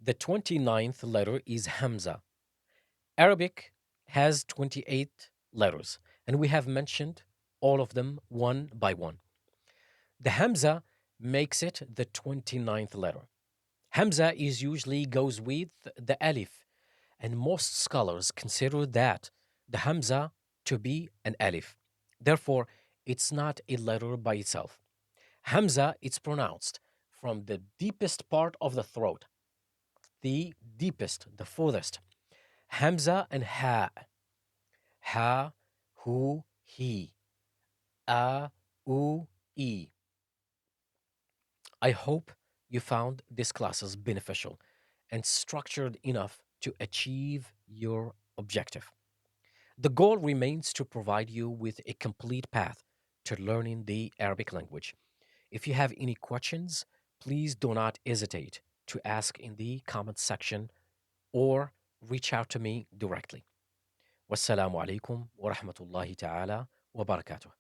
The 29th letter is Hamza. Arabic has 28 letters, and we have mentioned all of them one by one. The Hamza makes it the 29th letter. Hamza is usually goes with the Alif, and most scholars consider that the Hamza to be an Alif. Therefore, it's not a letter by itself. Hamza is pronounced from the deepest part of the throat, the deepest, the furthest. Hamza and Ha. Ha, hu, he. A, u, e. I hope you found this classes beneficial and structured enough to achieve your objective. The goal remains to provide you with a complete path to learning the Arabic language. If you have any questions, please do not hesitate to ask in the comment section or reach out to me directly. Wassalamu alaikum wa rahmatullahi ta'ala wa barakatuh.